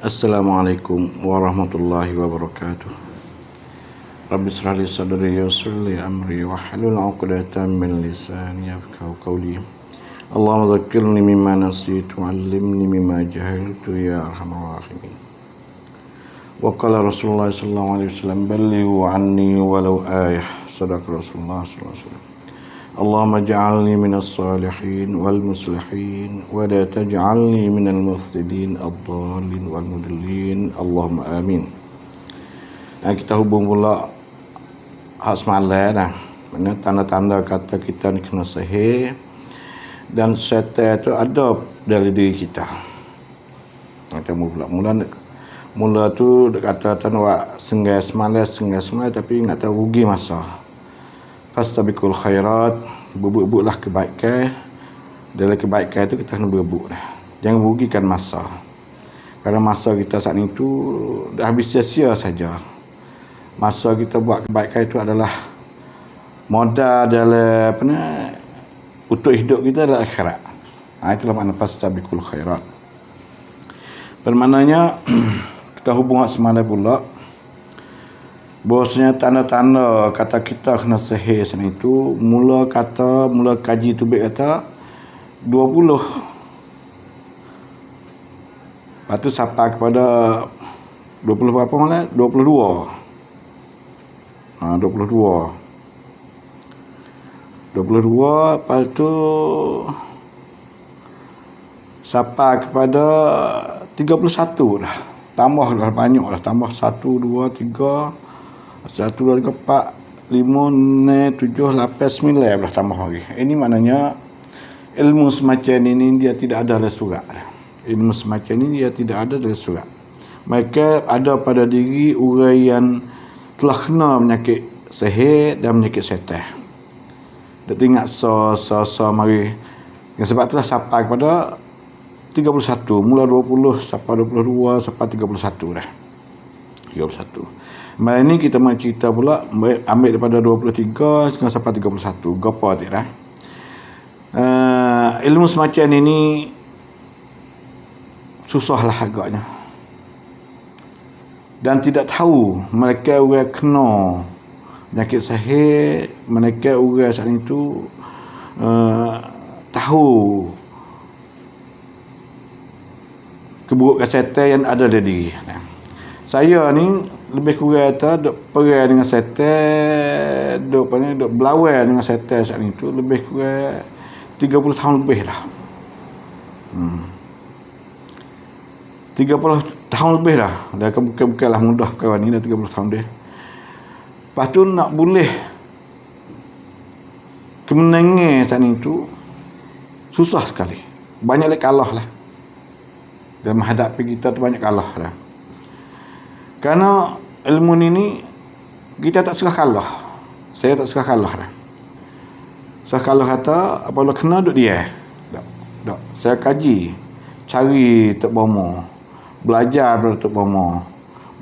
Assalamualaikum warahmatullahi wabarakatuh. Rabbi israh li sadri yassir li amri wahlul 'uqdatam min lisani yafqahu qawli. Allahumma dzakkirni mimma nasitu 'allimni mimma jahiltu ya arhamar rahimin. Wa qala Rasulullah sallallahu alaihi wasallam ballighu 'anni walau ayah. Shadaqa Rasulullah sallallahu alaihi wasallam. Allahumma ja'alni minas salihin wal muslihin wa la taj'alni minal mufsidin ad-dallin wal mudallin. Allahumma amin. Kita hubung pula hak semalam dah. Mana tanda-tanda kata kita ni kena sihir dan syaitan tu ada dalam diri kita. Kita mula tu dia kata awak sengai semalam tapi ingat tahu rugi masa. Fastabiqul khairat, berebutlah kebaikan. Dalam kebaikan itu kita kena berebut dah. Jangan rugikan masa. Kerana masa kita saat itu dah habis sia-sia saja. Masa kita buat kebaikan itu adalah modal dalam untuk hidup kita adalah akhirat. Itulah makna fastabiqul khairat. Bermaknanya kita hubung semalam pula bahwasanya tanda-tanda kata kita kena sihir sana itu mula kaji tu baik kata 20. Lepas tu sampai kepada 20 berapa malah? 22. 22 lepas tu sampai kepada 31 dah. Tambah dah banyak dah. Tambah 1, 2, 3 1, 2, 3, 4, 5, 6, 7, 8, 9 dah tambah lagi. Ini maknanya ilmu semacam ini dia tidak ada dalam surat. Ilmu semacam ini dia tidak ada dalam surat. Mereka ada pada diri orang yang telah kena penyakit sihir dan penyakit syaitan. Dia ingat mari. Yang sebab itulah sampai kepada 31. Mula 20 sampai 22 sampai 31 dah. 31. Malam ni kita mau cerita pula ambil daripada 23 sampai 31. Gapo tak dah? Ilmu semacam ini susahlah agaknya. Dan tidak tahu mereka orang kena penyakit sihir, mereka orang saat itu tahu keburukan syaitan yang ada di diri. Saya ni lebih kurang duk perang dengan syaitan, duk berlawan dengan syaitan saat itu lebih kurang 30 tahun lebih lah. 30 tahun lebih dah. Dah bukanlah mudah perkara ni, dah 30 tahun dah. Lepas tu nak boleh kemenangan saat itu susah sekali. Banyak lagi kalah lah. Dan menghadapi kita tu banyak kalah dah. Kerana ilmu ni kita tak serah kalah. Saya tak serah kalah dah. Serah kalah kata apabila kena duk dia. Tak. Saya kaji, cari Tok Bomo, belajar daripada Tok Bomo,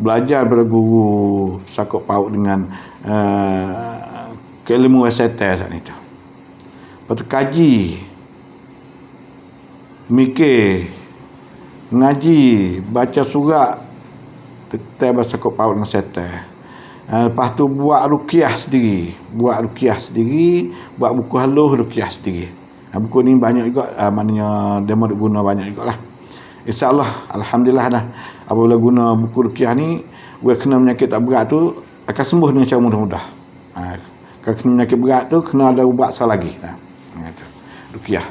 belajar daripada guru sakut paut dengan keilmuan syaitan saat itu. Lepas tu kaji, mikir, ngaji, baca surat tentang bahasa sakut paut dengan syaitan. Lepas tu buat ruqyah sendiri, buat buku halus ruqyah sendiri. Buku ni banyak juga, maknanya dia mau guna banyak juga lah. InsyaAllah, alhamdulillah dah. Apabila guna buku ruqyah ni, orang kena penyakit tak berat tu akan sembuh dengan cara mudah-mudah. Kalau kena penyakit berat tu kena ada ubat sekali lagi. Ruqyah.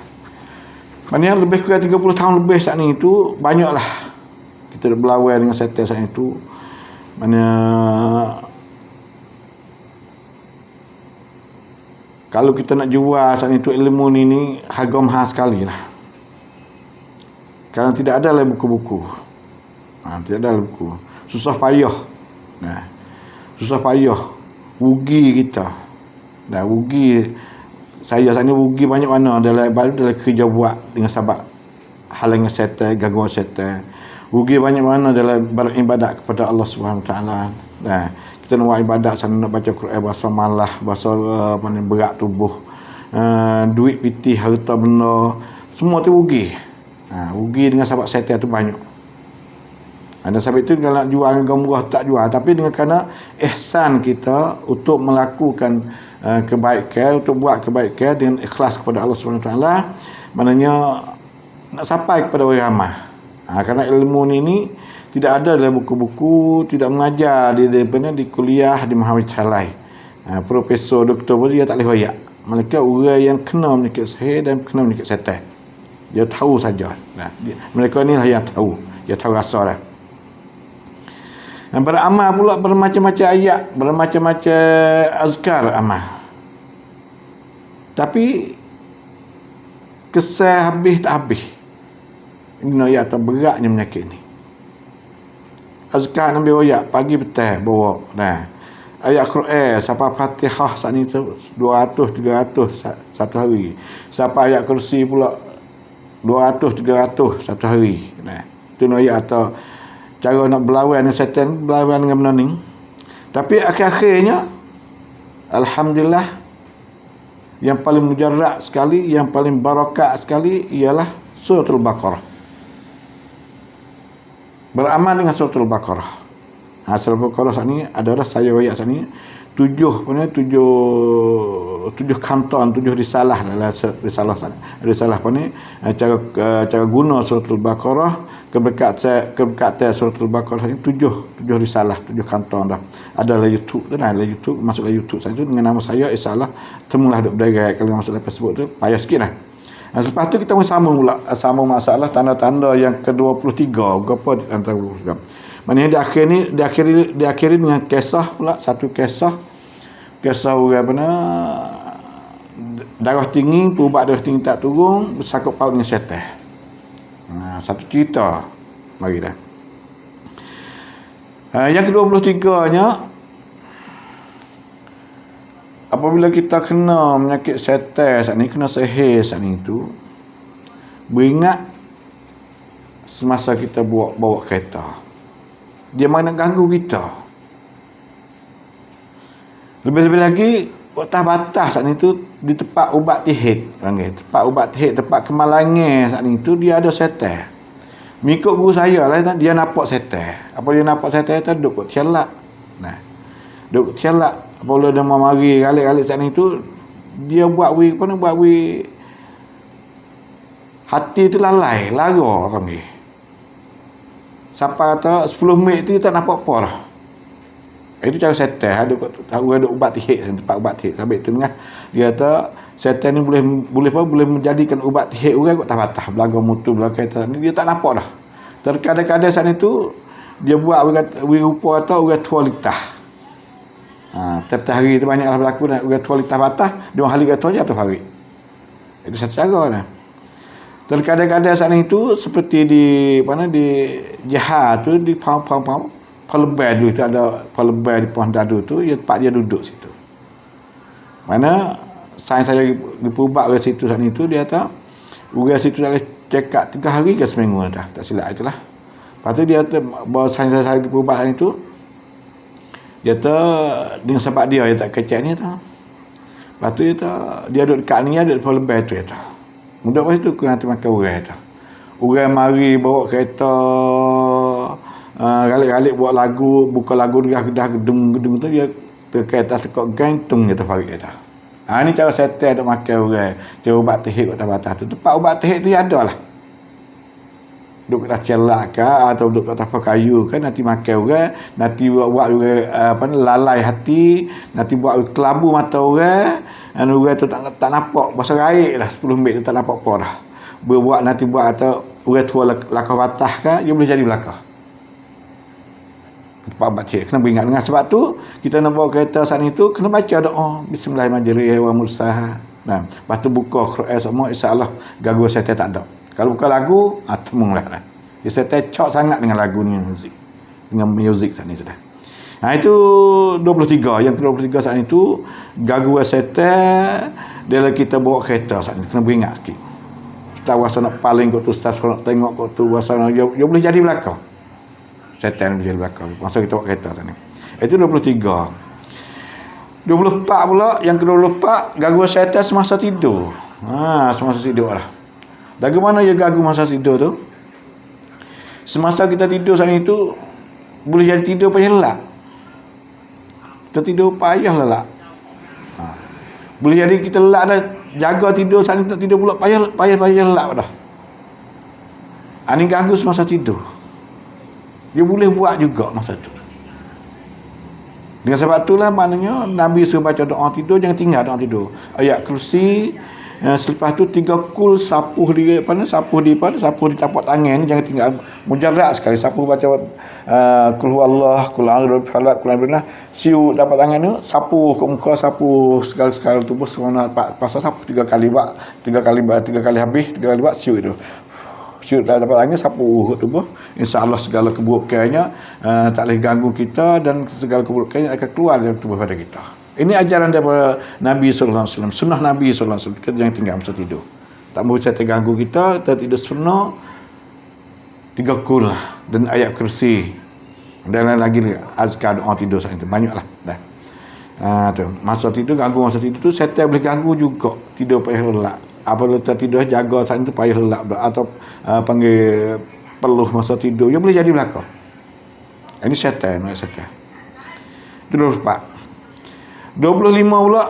Maknanya lebih kurang 30 tahun lebih saat ni itu banyaklah kita berlawan dengan syaitan saat itu. Maknanya kalau kita nak jual saat itu ilmu ni harga mahal sekali lah. Kerana tidak ada lah buku-buku. Tidak ada lah buku. Susah payah. Susah payah. Rugi kita. Rugi. Saya saat ni rugi banyak mana dalam kerja buat dengan sebab halangan syaitan, gangguan syaitan. Rugi banyak mana dalam beribadat kepada Allah Subhanahu Taala. Kita nak buat ibadat sana, nak baca Quran bahasa malah, bahasa berat tubuh, duit pitih, harta benda, semua tu rugi. Rugi dengan sebab setan tu banyak. Dan sebab itu kalau nak jual harga murah tak jual, tapi dengan kerana ihsan kita untuk melakukan kebaikan, untuk buat kebaikan dengan ikhlas kepada Allah Subhanahu Wa Taala, maknanya nak sampai kepada orang ramai. Kerana ilmu ni tidak ada dalam buku-buku, tidak mengajar di kuliah, di Mahawidyalaya. Profesor, doktor pun dia tak boleh royak. Mereka orang yang kena menyakit sihir dan kena menyakit setan. Dia tahu saja. Mereka ni lah yang tahu. Dia tahu rasa dah. Beramal pula bermacam-macam ayat, bermacam-macam azkar amal. Tapi kesal habis tak habis. Ini ayat beratnya penyakit ni. Azkar Nabi royak pagi petang bawa. Ayat Quran sampai Fatihah saat ni 200 300 satu hari. Sampai ayat kursi pula 200 300 satu hari. Itu ayat atau cara nak berlawan dengan setan, berlawan dengan benda ni. Tapi akhir-akhirnya alhamdulillah yang paling mujarrad sekali, yang paling barakat sekali ialah suratul Baqarah. Beramal dengan suratul Baqarah. Suratul Baqarah saat ni adalah saya royak saat ni 7 kanton, 7 risalah dalam risalah apa ni, cara guna suratul Baqarah, keberkatan suratul Baqarah ni 7 risalah, 7 kanton dah. Ada dalam YouTube tu, dalam YouTube, masuk dalam YouTube saya tu dengan nama saya, insyaallah temulah duk berderai. Kalau masuk dalam Facebook tu payah sikitlah. Lepas tu kita sambung pula, sambung masalah tanda-tanda yang ke-23, berapa antara 23. Maknanya diakhiri dengan kisah pula, satu kisah orang apa darah tinggi, perubat darah tinggi tak turun, bersangkut paut dengan syaitan. Satu cerita mari dah. Yang ke-23-nya, apabila kita kena menyakit syaitan saat ni, kena sihir saat ni tu, beringat semasa kita bawa kereta. Dia mana ganggu kita. Lebih-lebih lagi atas batas saat ni tu, di tempat ubat tihid, tempat ubat tihid, tempat kemalangan saat ni tu, dia ada setan. Mengikut guru saya lah, dia nampak setan. Apa dia nampak setan tu, duduk kot tialak. Duduk tialak. Apabila dia mau mari galik-galik saat ni tu, dia buat hati tu lalai, lara panggil. Sampai kata 10 minit tu tak nampak apa dah. Itu cara setan. Ada ubat tihid, tempat ubat tihid. Sampai itu tengah dia kata setan ni boleh menjadikan ubat tihid orang kot tak patah. Belaga mutu, belaga kereta ni dia tak nampak dah. Terkadang-kadang saat itu dia buat rupa atau orang tua litah. Tiap hari tu banyaklah berlaku orang tua litah patah, dia hari kata je tu hari. Itu satu cara dah. Terkadang-kadang saat itu seperti di Jihad tu, di Palebay dulu tu ada Palebay di Puan Dadu tu, tempat dia duduk situ. Mana sains saya diperubah ke situ saat itu, dia kata orang situ dah cekak 3 hari ke seminggu dah, tak silap itulah. Lepas tu dia kata bahawa sains saya diperubah saat itu, dia kata dengan sebab dia tak kecek ni tau. Lepas tu dia kata dia duduk dekat ni, ada di Palebay tu, dia kata mudah pada tu kena makan orang tu. Orang mari bawa kereta, galik-galik buat lagu, buka lagu dia gedung tu, dia kereta tekok gantung dia terfarik kata. Ni cara setan nak makan orang. Cara ubat tihid kat batas tu. Tempat ubat tihid tu ada lah. Duduk kat celak ke atau duduk kat tapak kayu ke, nanti makan orang, nanti buat orang lalai hati, nanti buat kelabu mata orang, dan orang tu tak nampak bahasa raik dah 10 minit tu tak nampak apa dah. Nanti buat atau orang tua lakah batah ke, dia boleh jadi belakang. Tempat ubat tihid kena beringat dengan sebab tu kita nak bawa kereta saat itu kena baca doa bismillahirrahmanirrahim wa mursaha. Lepas tu buka Quran semua, insya-Allah gangguan setan tak ada. Kalau buka lagu, temunglah dah. Dia setan cok sangat dengan lagu ni, dengan muzik saat ni sudah. Itu 23. Yang ke-23 saat itu gangguan setan dalam kita bawa kereta saat ni, kena beringat sikit. Kita rasa nak paling kot tu, ustaz nak tengok kot tu, rasa dia boleh jadi belakang. Setan boleh jadi belakang masa kita bawa kereta saat ni. Itu 23. 24 pula, yang ke-24 gangguan setan semasa tidur. Semasa tidur lah. Bagaimana dia ganggu masa tidur tu? Semasa kita tidur saat itu, boleh jadi tidur payah lelak. Kita tidur payah lelak. Boleh jadi kita lelak dah, jaga tidur saat itu, tidur pula payah lelak dah. Ini ganggu semasa tidur. Dia boleh buat juga masa tu. Dengan sebab itulah maknanya Nabi suruh baca doa tidur, jangan tinggal doa tidur. Ayat kursi, selepas tu 3 kul sapuh di sapuh di tapak tangan ni, jangan tinggal mujarrad sekali. Sapuh baca kul huwallah, kul a'udzu birabbil falaq, kul a'udzu binanas, siu tapak tangan tu, sapuh ke muka, sapuh segala tubuh semua pasal sapuh 3 kali bak, 3 kali habis, 3 kali bak siu itu. Siut dapat angin sapu tubuh, insya-Allah segala keburukannya tak boleh ganggu kita dan segala keburukannya akan keluar dari tubuh pada kita. Ini ajaran daripada Nabi sallallahu alaihi wasallam, sunnah Nabi sallallahu alaihi wasallam. Kita jangan tinggal masa tidur. Tak mahu saya terganggu kita, kita tidur seronok 3 kul lah, dan ayat kursi. Dan lain lagi azkar doa tidur saat itu banyaklah dah. Tu masa tidur, ganggu masa tidur tu setan boleh ganggu juga. Tidur payah lelak. Apabila tertidur jaga saat itu payah lelak atau panggil peluh masa tidur, dia boleh jadi belaka. Ini syaitan, syaitan. Itu 24. 25 pula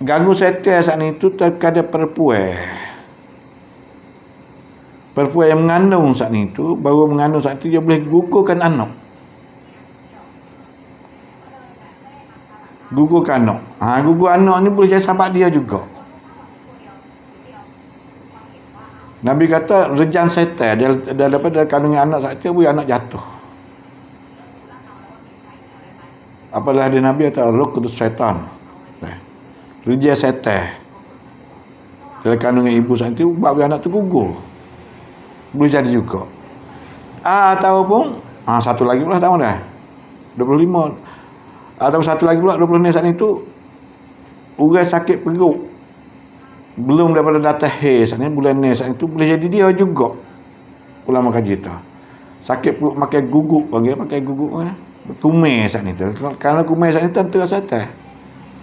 ganggu syaitan saat itu terkadang perempuan. Perempuan yang mengandung saat itu, baru mengandung saat itu, dia boleh gugurkan anak. Gugurkan anak. Gugur anak ni boleh jadi sahabat dia juga. Nabi kata rejang syaitan dia daripada kandungan anak saja boleh anak jatuh. Apalah ada Nabi kata ruqdus syaitan. Rejang syaitan. Dalam kandungan ibu saat itu buat anak tu gugur. Boleh jadi juga. Ataupun satu lagi pula tahu dah. 25. Atau satu lagi pula 20 ni saat itu orang sakit perut. Belum daripada datang saat ni, bulan ni saat itu boleh jadi dia juga. Ulama kaji tu. Sakit perut makan guguk, pakai guguk kumis saat ni tu. Kerana kumis saat ni tu terasa atas.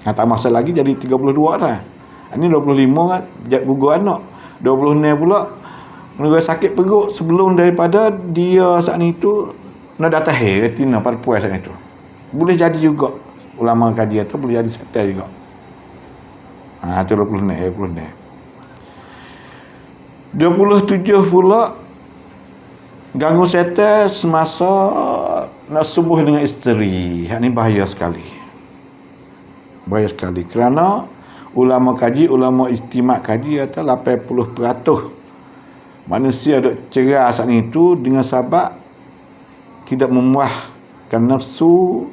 Tak masa lagi jadi 32 dah. Ini 25 kan gugur anak. 20 ni pula orang sakit perut sebelum daripada dia saat ni tu nak datang retina perempuan saat ni tu. Boleh jadi juga. Ulama kaji tu boleh jadi setan juga. Itu 20 ni. 27 pula ganggu setan semasa nak subuh dengan isteri. Ini bahaya sekali. Bahaya sekali. Kerana ulama kaji, ulama istimak kaji kata 80% manusia duk cerai saat itu dengan sebab tidak memuaskan nafsu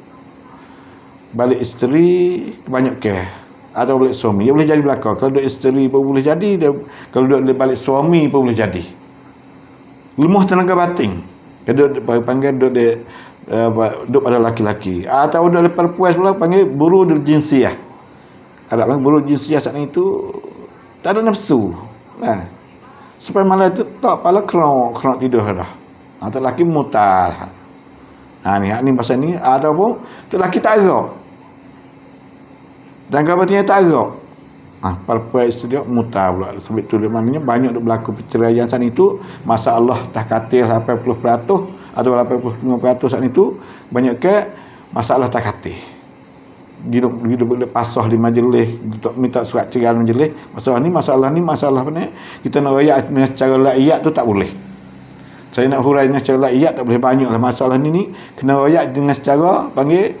balik isteri kebanyakan. Atau balik suami, dia boleh jadi belaka. Kalau duduk isteri pun boleh jadi, kalau duduk balik suami pun boleh jadi. Lemah tenaga batin. Duduk panggil duduk pada laki-laki. Atau duduk perempuan pula panggil burud jinsiah. Ada panggil burud jinsiah saat itu tak ada nafsu. Supaya malam itu tak pala kerana tidur dah. Tak laki mutal. Ni pasal ni. Ataupun tu laki tak agak. Dan kabarnya tak agak. Perempuan isteri mutar pula. Sebab tu maknanya banyak berlaku perceraian saat itu. Masalah tak katil 80% atau 85% saat itu. Banyak ke masalah tak katil. Hidup pasah di majlis, minta surat cerai majlis. Masalah ni masalah apa ni? Kita nak rakyat dengan secara laiyat tu tak boleh. Saya nak hurai dengan secara laiyat tak boleh, banyaklah masalah ni kena rakyat dengan secara panggil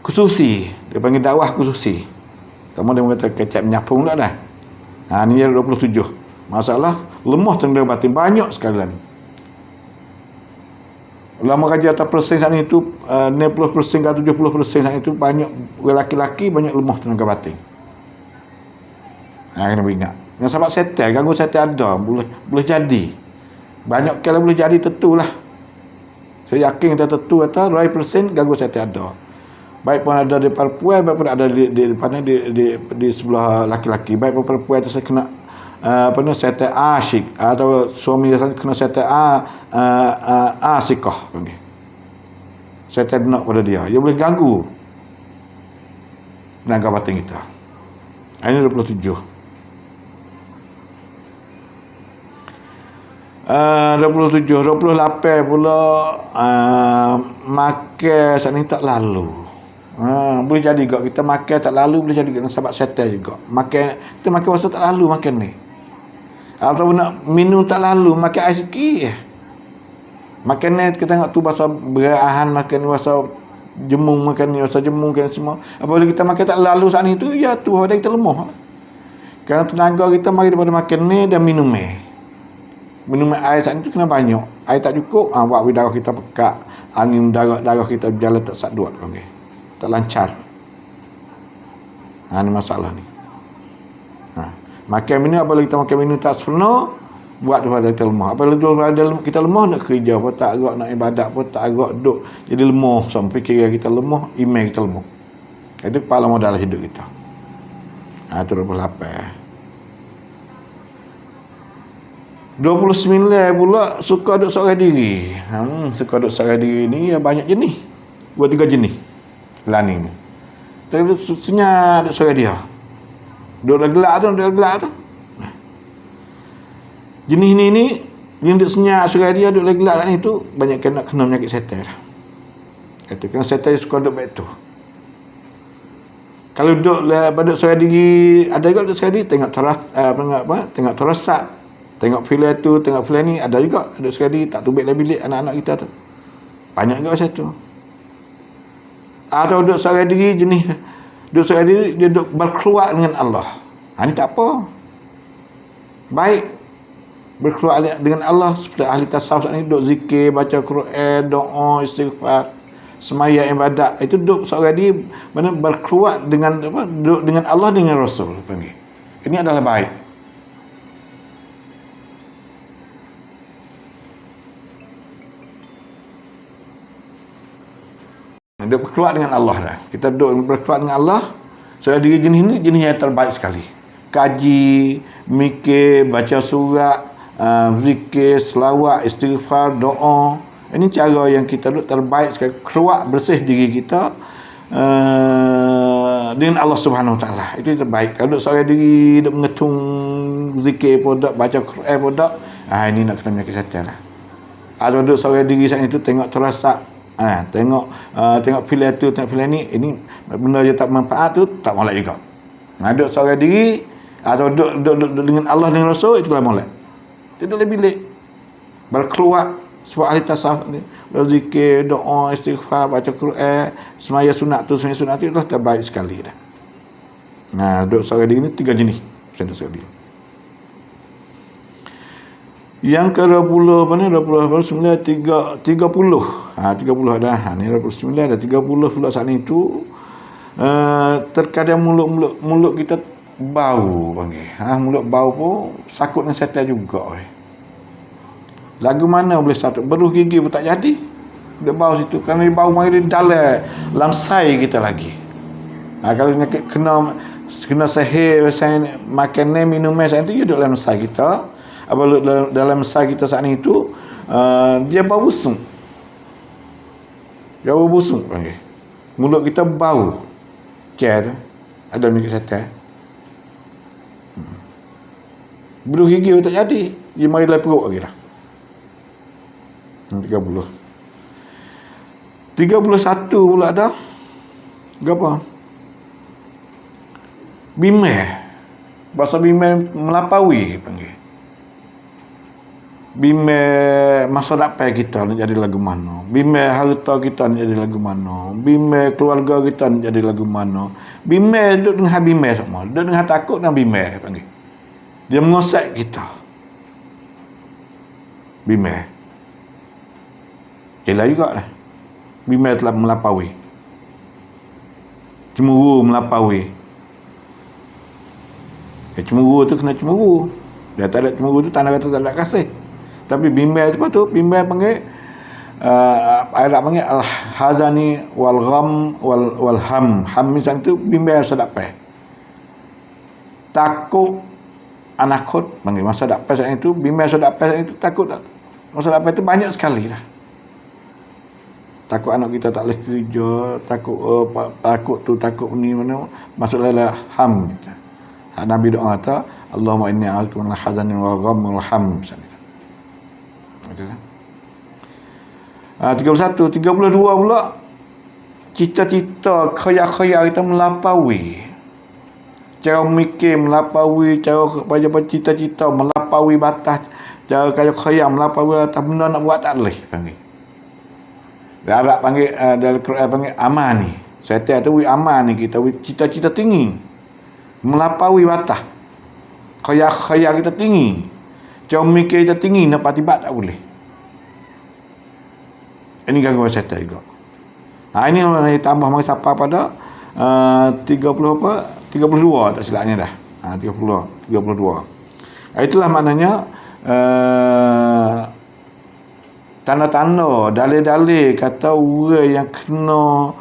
khususi. Dia panggil dakwah khususi. Kamu dia kata kecap menyapung tak dah. Ni 27. Masalah lemah tenaga batin banyak sekali lah ni. Ulama kaji atas persen saat itu 90% ke 70% saat itu banyak lelaki-lelaki banyak lemah tenaga batin. Kena ingat. Yang sebab setan, ganggu setan ada, boleh jadi. Banyak kalau boleh jadi tentulah. Saya yakin kita tentu kata 100% ganggu setan ada. Baik pun ada di perempuan, baik pun ada di sebelah laki-laki. Baik pun perempuan itu saya kena setan asyik atau suami kena setan asikah panggil. Setan nak pada dia. Dia boleh ganggu tenaga batin kita. Ini 27. 27, 28 pula makan saat ni tak lalu. Boleh jadi juga kita makan tak lalu, boleh jadi juga sebab setan juga. Kita makan masa tak lalu makan ni. Atau nak minum tak lalu makan air sikit. Makan ni kita tengok tu bahasa berahan, makan ni bahasa jemung, makan ni bahasa jemung kan semua. Apabila kita makan tak lalu saat ni tu, ya tu pada kita lemah. Kerana tenaga kita mari daripada makan ni dan minum air. Minum air saat ni tu kena banyak. Air tak cukup, buat darah kita pekat. Angin darah kita berjalan tak saduat. Okay. Tak lancar. Ni masalah ni. Makan minum, apabila kita makan minum tak sempurna, buat daripada kita lemah. Apabila kita lemah, nak kerja pun tak agak, nak ibadat pun tak agak, duduk jadi lemah. Sampai kira kita lemah, iman kita lemah. Itu kepala modal hidup kita. Itu 28. 29 pula suka duduk seorang diri. Suka duduk seorang diri ni ya banyak jenis. 2-3 jenis. Lani ni. Tapi senyap duduk seorang dia. Duduk gelak tu. Jenis ni duduk senyap seorang dia, duduk gelak kat ni tu banyak kena penyakit setan. Itu kena setan suka duduk baik tu. Kalau duduk seorang diri, ada juga duduk seorang diri tengok tengok terasat. Tengok filem tu, tengok filem ni, ada juga duduk sekali tak tubik dalam bilik anak-anak kita tu. Banyak juga macam tu. Atau duduk seorang diri jenis duduk seorang diri dia duduk berkeluar dengan Allah. Ni tak apa. Baik berkeluar dengan Allah seperti ahli tasawuf ni duduk zikir, baca Quran, doa, istighfar, sembahyang, ibadat. Itu duduk seorang diri mana berkeluar dengan duduk dengan Allah, dengan Rasul panggil. Ini adalah baik. Dia berkeluar dengan Allah dah. Kita duduk berkeluar dengan Allah. Seorang diri jenis ni jenis yang terbaik sekali. Kaji, mikir, baca surat, zikir, selawat, istighfar, doa. Ini cara yang kita duduk terbaik sekali. Keluar bersih diri kita dengan Allah Subhanahu Wa Taala. Itu yang terbaik. Kalau duduk seorang diri duduk mengetung zikir pun tak, baca Quran pun tak, ini nak kena penyakit setan lah. Ada duduk seorang diri saat itu tengok terasa, tengok filem tu, tengok filem ni, ini benda je tak manfaat tu, tak molek juga. Duduk seorang diri atau duduk dengan Allah, dengan Rasul, itulah molek. Duduk dalam bilik berkeluar sebab ahli tasawuf ni berzikir, doa, istighfar, baca Quran, semaya sunat tu itulah terbaik sekali dah. Duduk seorang diri ni 3 jenis. Duduk seorang diri. Yang ke-20 apa ni? 29, 30. 30 dah. Ni 29 dah, 30 pula saat ni tu. Terkadang mulut kita bau panggil. Mulut bau pun sakut dengan setan juga. Lagu mana boleh satu? Beruh gigi pun tak jadi. Dia bau situ. Kerana dia bau mari dia dalam sai kita lagi. Kalau kena sihir makan ni, minum ni, itu dia duduk dalam sai kita. Apabila dalam sai kita saat ni tu dia bau busuk. Dia bau busuk panggil. Mulut kita bau. Tu ada penyakit setan. Beruh gigi tak jadi. Dia mari dalam perut lagi dah. 30. 31 pula dah. Apa? Bimbang. Bahasa bimbang melampaui panggil. Bimbang masa depan kita nak jadi lagu mana, bimbang harta kita nak jadi lagu mana, bimbang keluarga kita nak jadi lagu mana. Bimbang duduk dengan bimbang semua, duduk dengan takut dan bimbang panggil. Dia mengosak kita. Bimbang. Yelah juga lah. Bimbang telah melampaui. Cemburu melampaui. Cemburu tu kena cemburu. Dia tak ada cemburu tu tanda kata tak ada kasih. Tapi bimbang tu apa tu? Bimbang panggil Arab panggil al-hazani wal gham wal ham. Ham misalnya tu bimbang sedapai. Takut anakut panggil masa dapat saat itu, bimbang sedapai saat itu takut tak? Masa dapat itu banyak sekali lah. Takut anak kita tak boleh kerja, takut tu, takut ni mana, maksudnya ham. Nabi doa kata, Allahumma inni a'udzu minal hazani wal gham wal ham. 31, 32 pula cita-cita, khayal-khayal kita melampaui. Cara mikir melampaui, cara apa cita-cita melampaui batas, cara khayal melampaui batas, benda nak buat tak boleh panggil. Arab panggil dalam Quran panggil aman ni. Setan tu aman ni kita cita-cita tinggi. Melampaui batas. Khayal kita tinggi. Cara mikir kita tinggi, nak patibat tak boleh. Ini gangguan setan juga. Ini tambah mari siapa pada 30 apa? 32 tak silapnya dah. 32. Itulah maknanya tanda-tanda, dalil-dalil kata orang yang kena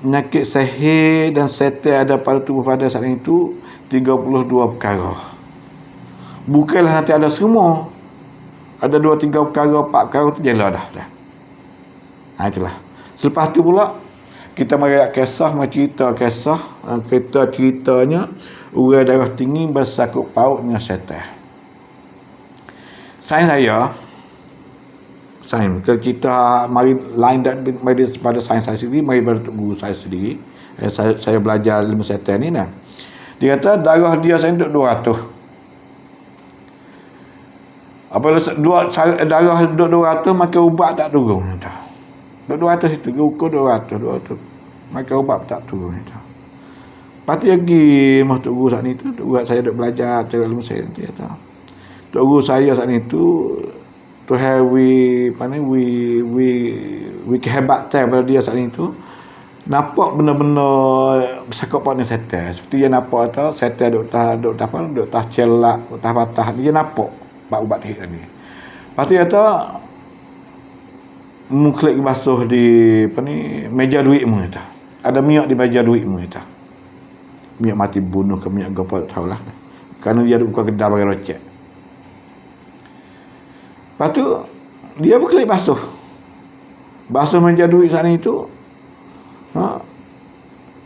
penyakit sihir dan setan ada pada tubuh pada saat itu 32 perkara. Bukanlah nanti ada semua. Ada 2, 3 perkara, 4 perkara tu jelah dah. Itulah. Selepas tu pula kita mari kisah, cerita ceritanya orang darah tinggi bersangkut paut dengan syaitan. Sains kalau kita mari lain daripada sains saya sendiri, mari daripada guru saya sendiri. Saya belajar ilmu syaitan ni dah. Dia kata darah dia saya 200. Apabila darah 200 makan ubat tak turun. 200 itu ukur 200 makan ubat tak turun. Lepas tu lagi mah tok guru saat ni tu, buat saya duk belajar cara ilmu saya nanti kata. Tok guru saya saat ni tu have we kehebatan pada dia saat ni tu. Nampak benda-benda bercakap pada setan. Seperti dia nampak tu setan duk tah celak, duk tah patah, dia nampak ubat tadi. Lepas tu kata muklik basuh di meja duitmu kata. Ada minyak di meja duitmu kata. Minyak mati bunuh ke minyak apa tak tahulah. Kerana dia ada buka kedai bagi rocek. Lepas tu dia berklik basuh. Basuh meja duit saat itu.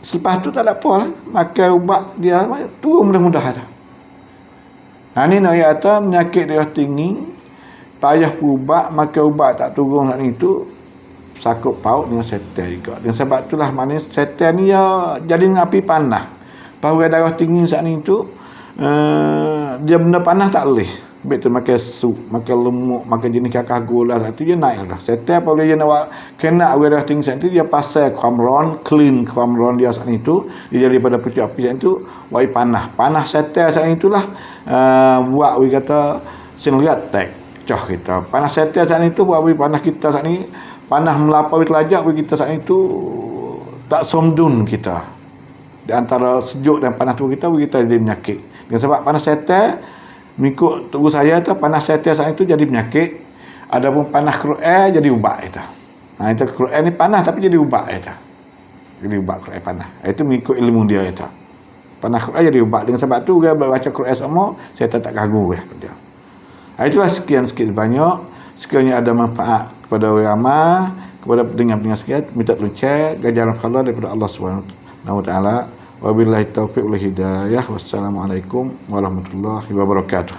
Selepas tu tak ada apa lah. Makan ubat dia turun mudah-mudah dah. Ni nak kata penyakit darah tinggi, payah ubat, makan ubat tak turun saat itu, sakut paut dengan setan juga. Dan sebab itulah maknanya setan ni ya jadi api panah. Bahawa darah tinggi saat itu, dia benda panah tak boleh. Habis tu makan sup, makan lemuk, makan jenis kakak gula, saat itu dia naik dah. Setan apabila dia nak kena darah tinggi saat itu, dia pasal clean khamron dia saat itu, dia jadi pada pucuk api saat itu, wai panah. Panah setan saat itulah buat we kata senliat tek cah kita. Panah setan saat itu buat we panah kita saat ni, panah melampaui telajak we kita saat itu tak somdun kita. Di antara sejuk dan panas tubuh kita jadi penyakit. Dan sebab panas setan mengikut tubuh saya tu, panas setan saat itu jadi penyakit. Adapun panas Quran jadi ubat itu. Itu Quran ni panas tapi jadi ubat itu. Jadi ubat Quran panas. Itu mengikut ilmu dia itu. Panas Quran jadi ubat. Dengan sebab tu dia baca Quran semua, saya tak kagum dia. Itulah sekian banyak. Sekiranya ada manfaat kepada orang ramai, kepada pendengar-pendengar sekalian, minta tolong share, ganjaran pahala daripada Allah Subhanahu wa taala. Wabillahi taufiq wal hidayah. Wassalamualaikum warahmatullahi wabarakatuh.